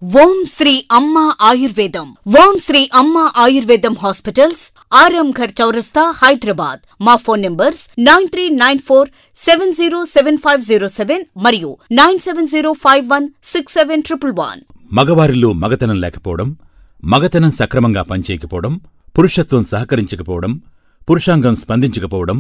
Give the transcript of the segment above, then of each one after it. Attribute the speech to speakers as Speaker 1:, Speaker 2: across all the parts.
Speaker 1: ఓం శ్రీ అమ్మ ఆయుర్వేదం. ఓం శ్రీ అమ్మ ఆయుర్వేదం హాస్పిటల్స్, ఆరాంఘర్ చౌరస్తా, హైదరాబాద్. మా ఫోన్ నంబర్స్ 9394707507 మరియు 9705167111.
Speaker 2: మగవారిలో మగతనం లేకపోవడం, మగతనం సక్రమంగా పనిచేయకపోవడం, పురుషత్వం సహకరించకపోవడం, పురుషాంగం స్పందించకపోవడం,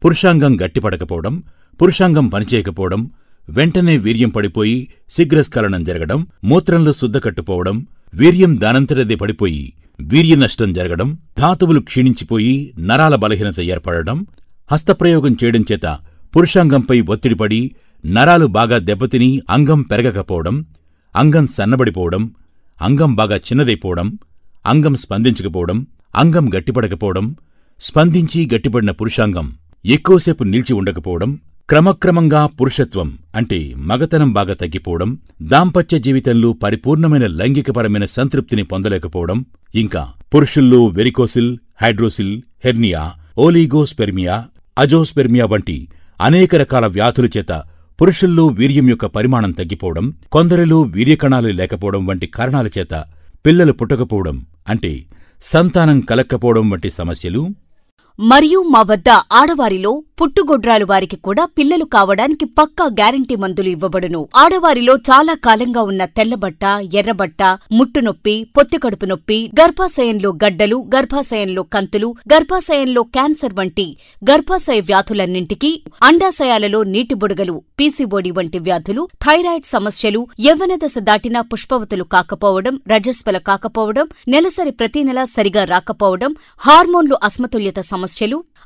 Speaker 2: పురుషాంగం గట్టిపడకపోవడం, పురుషాంగం పనిచేయకపోవడం, వెంటనే వీర్యం పడిపోయి శీఘ్రస్ఖలనం జరగడం, మూత్రంలో శుద్ధకట్టుపోవడం, వీర్యం దానంతటదే పడిపోయి వీర్యనష్టం జరగడం, ధాతువులు క్షీణించిపోయి నరాల బలహీనత ఏర్పడడం, హస్తప్రయోగం చేయడం చేత పురుషాంగంపై ఒత్తిడిపడి నరాలు బాగా దెబ్బతిని అంగం పెరగకపోవడం, అంగం సన్నబడిపోవడం, అంగం బాగా చిన్నదైపోవడం, అంగం స్పందించకపోవడం, అంగం గట్టిపడకపోవడం, స్పందించి గట్టిపడిన పురుషాంగం ఎక్కువసేపు నిలిచి ఉండకపోవడం, క్రమక్రమంగా పురుషత్వం అంటే మగతనం బాగా తగ్గిపోవడం, దాంపత్య జీవితంలో పరిపూర్ణమైన లైంగికపరమైన సంతృప్తిని పొందలేకపోవడం, ఇంకా పురుషుల్లో వెరికోసిల్, హైడ్రోసిల్, హెర్నియా, ఓలిగోస్పెర్మియా, అజోస్పెర్మియా వంటి అనేక రకాల వ్యాధుల చేత పురుషుల్లో వీర్యం యొక్క పరిమాణం తగ్గిపోవడం, కొందరిలో వీర్యకణాలు లేకపోవడం వంటి కారణాల చేత పిల్లలు పుట్టకపోవడం అంటే సంతానం కలక్కపోవడం వంటి సమస్యలు
Speaker 1: మరియు మా వద్ద ఆడవారిలో పుట్టుగొడ్రాలు వారికి కూడా పిల్లలు కావడానికి పక్కా గ్యారంటీ మందులు ఇవ్వబడును. ఆడవారిలో చాలా కాలంగా ఉన్న తెల్లబట్ట, ఎర్రబట్ట, ముట్టునొప్పి, పొత్తికడుపు నొప్పి, గర్భాశయంలో గడ్డలు, గర్భాశయంలో కంతులు, గర్భాశయంలో క్యాన్సర్ వంటి గర్భాశయ వ్యాధులన్నింటికీ, అండాశయాలలో నీటి బుడగలు, పీసీఓడి వంటి వ్యాధులు, థైరాయిడ్ సమస్యలు, యవ్వన దశ దాటినా పుష్పవతులు కాకపోవడం, రజస్వల కాకపోవడం, నెలసరి ప్రతి నెల సరిగా రాకపోవడం, హార్మోన్లు అసమతుల్యత సమస్యలు,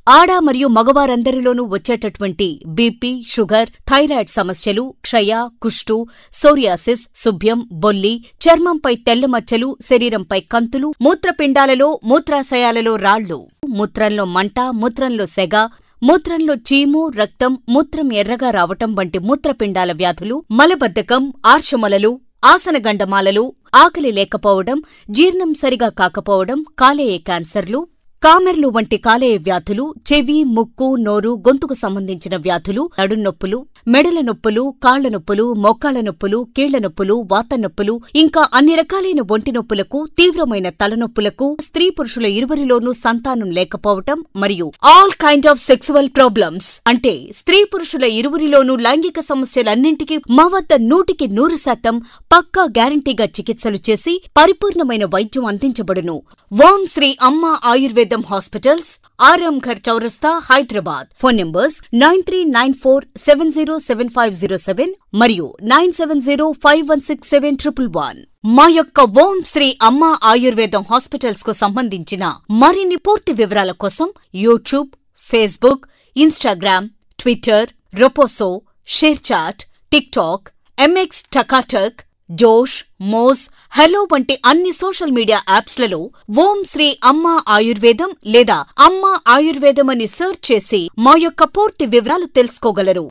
Speaker 1: ఆడ మరియు మగవారందరిలోనూ వచ్చేటటువంటి బీపీ, షుగర్, థైరాయిడ్ సమస్యలు, క్షయ, కుష్టు, సోరియాసిస్, శుభ్యం, బొల్లి, చర్మంపై తెల్లమచ్చలు, శరీరంపై కంతులు, మూత్రపిండాలలో, మూత్రాశయాలలో రాళ్లు, మూత్రంలో మంట, మూత్రంలో సెగ, మూత్రంలో చీము, రక్తం, మూత్రం ఎర్రగా రావటం వంటి మూత్రపిండాల వ్యాధులు, మలబద్ధకం, ఆర్షమలలు, ఆసనగండమాలలు, ఆకలి లేకపోవడం, జీర్ణం సరిగా కాకపోవడం, కాలేయ క్యాన్సర్లు, కామెర్లు వంటి కాలేయ వ్యాధులు, చెవి, ముక్కు, నోరు, గొంతుకు సంబంధించిన వ్యాధులు, నడున్నొప్పులు, మెడల నొప్పులు, కాళ్ల నొప్పులు, మోకాళ్ల నొప్పులు, కీళ్ల నొప్పులు, వాత నొప్పులు, ఇంకా అన్ని రకాలైన ఒంటి నొప్పులకు, తీవ్రమైన తలనొప్పులకు, స్త్రీ పురుషుల ఇరువురిలోనూ సంతానం లేకపోవటం మరియు all kind of sexual problems అంటే స్త్రీ పురుషుల ఇరువురిలోనూ లైంగిక సమస్యలన్నింటికీ మా వద్ద 100% పక్కా గ్యారంటీగా చికిత్సలు చేసి పరిపూర్ణమైన వైద్యం అందించబడును. ఓం శ్రీ అమ్మ ఆయుర్వేదం హాస్పిటల్స్, ఆరాంఘర్ చౌరస్తా, హైదరాబాద్. ఫోన్ నంబర్స్ 9394707507 మరియు 9705167111. మా యొక్క ఓం శ్రీ అమ్మ ఆయుర్వేదం హాస్పిటల్స్ కు సంబంధించిన మరిన్ని పూర్తి వివరాల కోసం YouTube, Facebook, Instagram, Twitter, Roposo, ShareChat, TikTok, MX Takatak, Josh, Moj, Helo వంటి అన్ని సోషల్ మీడియా యాప్స్లలో ఓం శ్రీ అమ్మ ఆయుర్వేదం లేదా అమ్మ ఆయుర్వేదం అని సెర్చ్ చేసి మా యొక్క పూర్తి వివరాలు తెలుసుకోగలరు.